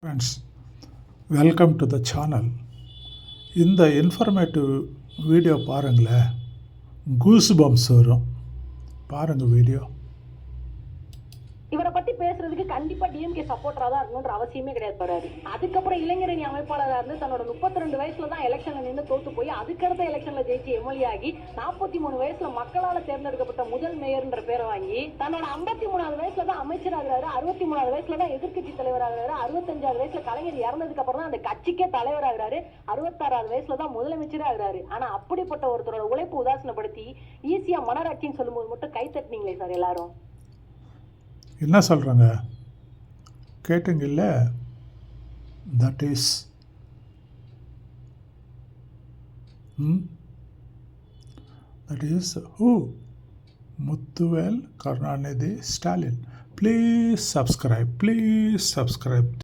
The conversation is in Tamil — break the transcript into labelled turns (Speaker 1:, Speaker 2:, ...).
Speaker 1: Friends, welcome to the channel. இந்த இன்ஃபர்மேட்டிவ் வீடியோ பாருங்களேன், கூஸ் பம்ப்ஸ் வரும். பாருங்கள் வீடியோ.
Speaker 2: இவரை பத்தி பேசுறதுக்கு கண்டிப்பா டிஎம்கே சப்போர்ட்டரா தான் இருக்கணும்ன்ற அவசியமே கிடையாது பாரு. அதுக்கப்புறம் இளைஞரணி அமைப்பாளராக இருந்து தன்னோட 32 வயசுல தான் எலெக்ஷன்ல நின்று தோத்து போய் அதுக்கடுத்த எலெக்ஷன்ல ஜெயிச்சு எம்எல்ஏ ஆகி 43 வயசுல மக்களால தேர்ந்தெடுக்கப்பட்ட முதல் மேயர்ன்ற பேரை வாங்கி தன்னோட 53வது வயசுல தான் அமைச்சர் ஆகிறாரு, 63வது வயசுல தான் எதிர்கட்சி தலைவர் ஆகிறாரு, 65வது வயசுல கலைஞர் இறந்ததுக்கு அப்புறம் தான் அந்த கட்சிக்கே தலைவர் ஆகிறாரு, 66வது வயசுல தான் முதலமைச்சரே ஆகிறாரு. ஆனா அப்படிப்பட்ட ஒருத்தரோட உழைப்பு உதாசனப்படுத்தி ஈஸியா மனராட்சின்னு சொல்லும்போது மட்டும் கை தட்டினீங்களே சார் எல்லாரும்.
Speaker 1: என்ன சொல்கிறாங்க கேட்டுங்கில்ல? That is who? Muthuvel Karunanidhi Stalin. Please subscribe.